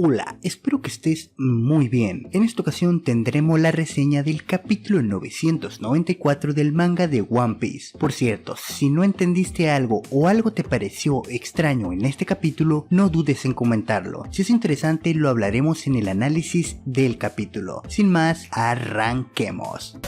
Hola, espero que estés muy bien. En esta ocasión tendremos la reseña del capítulo 994 del manga de One Piece. Por cierto, si no entendiste algo o algo te pareció extraño en este capítulo, no dudes en comentarlo. Si es interesante, lo hablaremos en el análisis del capítulo. Sin más, arranquemos.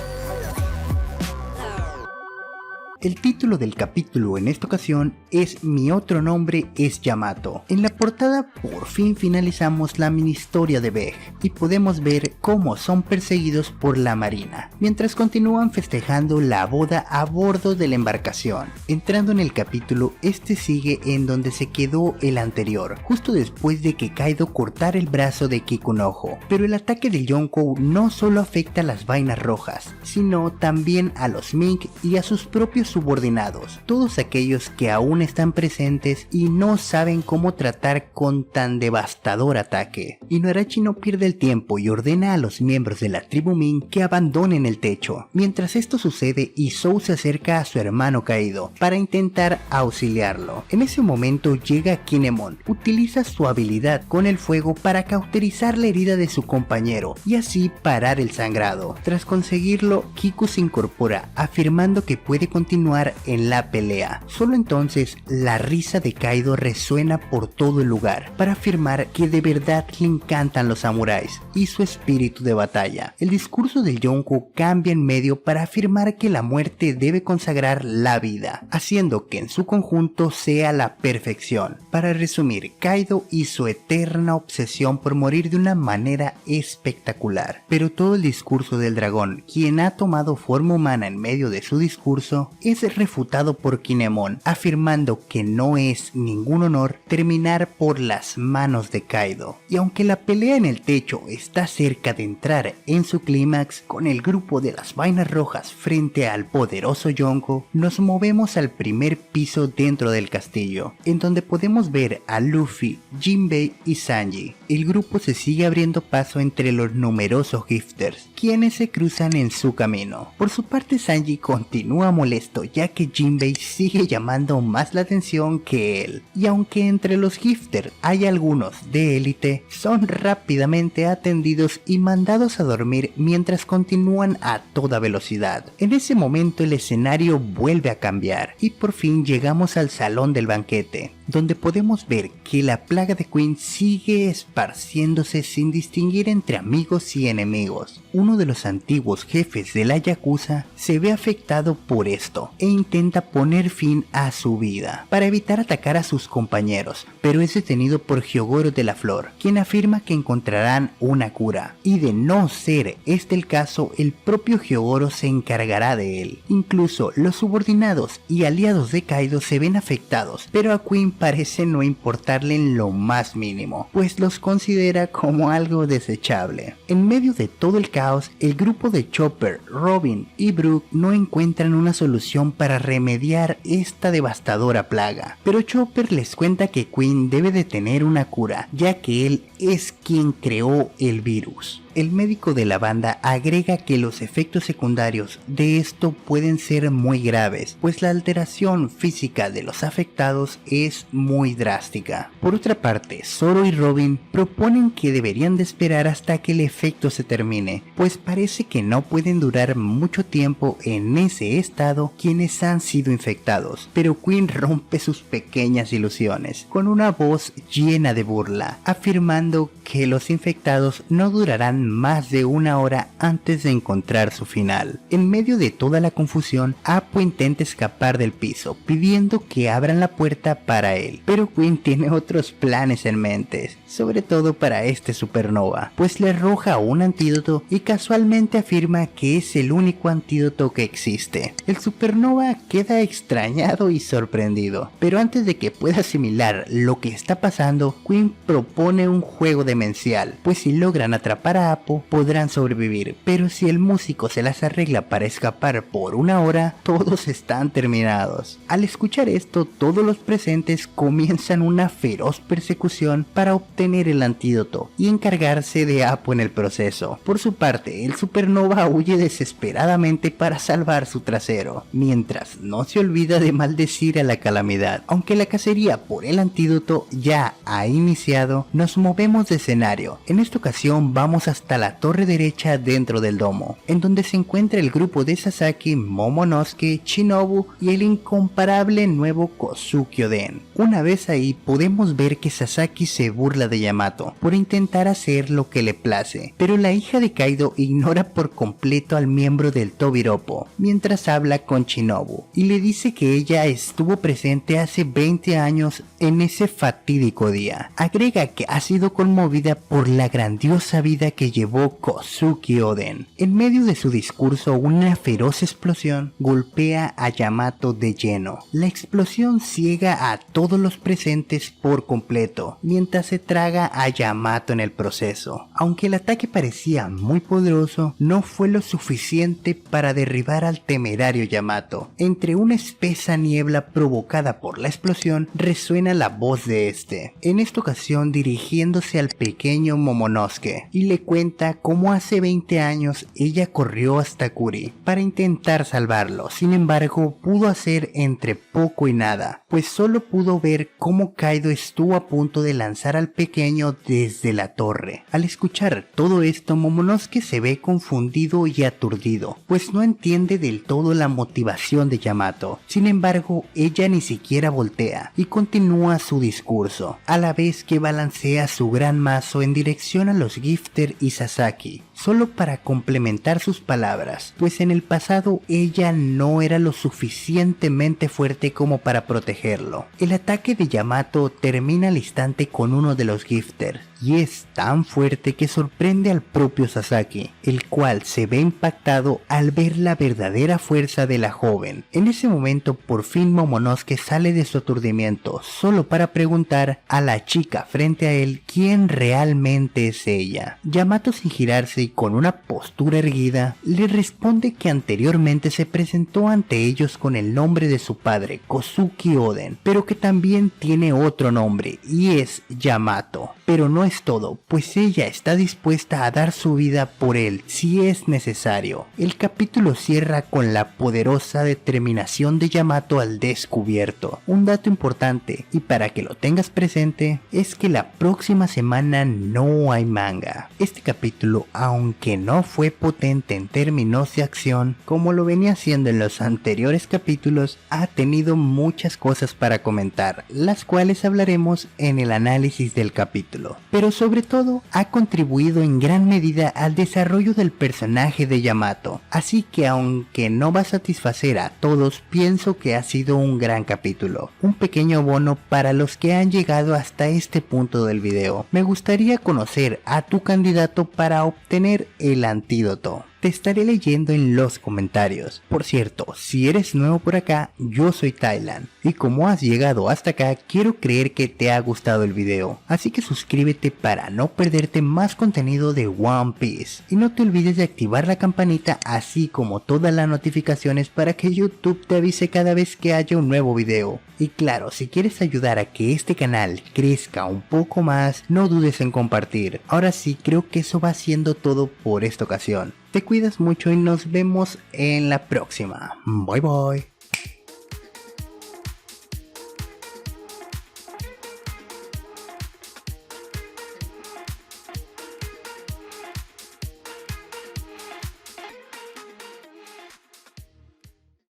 El título del capítulo en esta ocasión es Mi otro nombre es Yamato. En la portada por fin finalizamos la mini historia de Beg y podemos ver cómo son perseguidos por la marina, mientras continúan festejando la boda a bordo de la embarcación. Entrando en el capítulo, este sigue en donde se quedó el anterior, justo después de que Kaido cortara el brazo de Kikunojo. Pero el ataque de Yonkou no solo afecta a las vainas rojas, sino también a los Mink y a sus propios subordinados, todos aquellos que aún están presentes y no saben cómo tratar con tan devastador ataque. Inuarashi no pierde el tiempo y ordena a los miembros de la tribu Mink que abandonen el techo. Mientras esto sucede, Izou se acerca a su hermano caído para intentar auxiliarlo. En ese momento llega Kinemon, utiliza su habilidad con el fuego para cauterizar la herida de su compañero y así parar el sangrado. Tras conseguirlo, Kiku se incorpora, afirmando que puede continuar en la pelea. Solo entonces la risa de Kaido resuena por todo el lugar para afirmar que de verdad le encantan los samuráis y su espíritu de batalla. El discurso de Yonkou cambia en medio para afirmar que la muerte debe consagrar la vida, haciendo que en su conjunto sea la perfección. Para resumir, Kaido y su eterna obsesión por morir de una manera espectacular. Pero todo el discurso del dragón, quien ha tomado forma humana en medio de su discurso, es refutado por Kinemon, afirmando que no es ningún honor terminar por las manos de Kaido. Y aunque la pelea en el techo está cerca de entrar en su clímax con el grupo de las vainas rojas frente al poderoso Yonko, nos movemos al primer piso dentro del castillo, en donde podemos ver a Luffy, Jinbei y Sanji. El grupo se sigue abriendo paso entre los numerosos gifters, quienes se cruzan en su camino. Por su parte, Sanji continúa molesto ya que Jinbei sigue llamando más la atención que él, y aunque entre los gifters hay algunos de élite, son rápidamente atendidos y mandados a dormir mientras continúan a toda velocidad. En ese momento el escenario vuelve a cambiar y por fin llegamos al salón del banquete, donde podemos ver que la plaga de Queen sigue esparciéndose sin distinguir entre amigos y enemigos. Uno de los antiguos jefes de la Yakuza se ve afectado por esto e intenta poner fin a su vida para evitar atacar a sus compañeros, pero es detenido por Hyogoro de la Flor, quien afirma que encontrarán una cura, y de no ser este el caso, el propio Hyogoro se encargará de él. Incluso los subordinados y aliados de Kaido se ven afectados, pero a Queen parece no importarle en lo más mínimo, pues los considera como algo desechable. En medio de todo el caos, el grupo de Chopper, Robin y Brook no encuentran una solución para remediar esta devastadora plaga, pero Chopper les cuenta que Queen debe de tener una cura, ya que él es quien creó el virus. El médico de la banda agrega que los efectos secundarios de esto pueden ser muy graves, pues la alteración física de los afectados es muy drástica. Por otra parte, Zoro y Robin proponen que deberían de esperar hasta que el efecto se termine, pues parece que no pueden durar mucho tiempo en ese estado quienes han sido infectados, pero Queen rompe sus pequeñas ilusiones con una voz llena de burla, afirmando que los infectados no durarán más de una hora antes de encontrar su final. En medio de toda la confusión, Appo intenta escapar del piso, pidiendo que abran la puerta para él, pero Queen tiene otros planes en mente, sobre todo para este supernova, pues le arroja un antídoto y casualmente afirma que es el único antídoto que existe. El supernova queda extrañado y sorprendido, pero antes de que pueda asimilar lo que está pasando, Queen propone un juego demencial, pues si logran atrapar a Appo podrán sobrevivir, pero si el músico se las arregla para escapar por una hora, todos están terminados. Al escuchar esto, todos los presentes comienzan una feroz persecución para obtener el antídoto y encargarse de Appo en el proceso. Por su parte, el supernova huye desesperadamente para salvar su trasero, mientras no se olvida de maldecir a la calamidad. Aunque la cacería por el antídoto ya ha iniciado, nos movemos desde escenario. En esta ocasión vamos hasta la torre derecha dentro del domo, en donde se encuentra el grupo de Sasaki, Momonosuke, Shinobu y el incomparable nuevo Kozuki Oden. Una vez ahí podemos ver que Sasaki se burla de Yamato por intentar hacer lo que le place, pero la hija de Kaido ignora por completo al miembro del Tobiropo mientras habla con Shinobu y le dice que ella estuvo presente hace 20 años en ese fatídico día. Agrega que ha sido conmovida por la grandiosa vida que llevó Kozuki Oden. En medio de su discurso, una feroz explosión golpea a Yamato de lleno. La explosión ciega a todos los presentes por completo, mientras se traga a Yamato en el proceso. Aunque el ataque parecía muy poderoso, no fue lo suficiente para derribar al temerario Yamato. Entre una espesa niebla provocada por la explosión, resuena la voz de este, en esta ocasión dirigiéndose al pequeño Momonosuke, y le cuenta cómo hace 20 años ella corrió hasta Kuri para intentar salvarlo. Sin embargo, pudo hacer entre poco y nada, pues solo pudo ver cómo Kaido estuvo a punto de lanzar al pequeño desde la torre. Al escuchar todo esto, Momonosuke se ve confundido y aturdido, pues no entiende del todo la motivación de Yamato. Sin embargo, ella ni siquiera voltea y continúa su discurso, a la vez que balancea su gran mazo en dirección a los Gifter y Sasaki, solo para complementar sus palabras, pues en el pasado ella no era lo suficientemente fuerte como para protegerlo. El ataque de Yamato termina al instante con uno de los Gifter, y es tan fuerte que sorprende al propio Sasaki, el cual se ve impactado al ver la verdadera fuerza de la joven. En ese momento por fin Momonosuke sale de su aturdimiento, solo para preguntar a la chica frente a él quién realmente es ella. Yamato, sin girarse y con una postura erguida, le responde que anteriormente se presentó ante ellos con el nombre de su padre, Kozuki Oden, pero que también tiene otro nombre y es Yamato. Pero no es todo, pues ella está dispuesta a dar su vida por él si es necesario. El capítulo cierra con la poderosa determinación de Yamato al descubierto. Un dato importante, y para que lo tengas presente, es que la próxima semana no hay manga. Este capítulo, aunque no fue potente en términos de acción como lo venía haciendo en los anteriores capítulos, ha tenido muchas cosas para comentar, las cuales hablaremos en el análisis del capítulo. Pero sobre todo ha contribuido en gran medida al desarrollo del personaje de Yamato, así que aunque no va a satisfacer a todos, pienso que ha sido un gran capítulo, un pequeño bono para los que han llegado hasta este punto del video. Me gustaría conocer a tu candidato para obtener el antídoto. Te estaré leyendo en los comentarios. Por cierto, si eres nuevo por acá, yo soy Thailand, y como has llegado hasta acá, quiero creer que te ha gustado el video, así que suscríbete para no perderte más contenido de One Piece, y no te olvides de activar la campanita así como todas las notificaciones para que YouTube te avise cada vez que haya un nuevo video. Y claro, si quieres ayudar a que este canal crezca un poco más, no dudes en compartir. Ahora sí, creo que eso va siendo todo por esta ocasión. Te cuidas mucho y nos vemos en la próxima. Bye bye.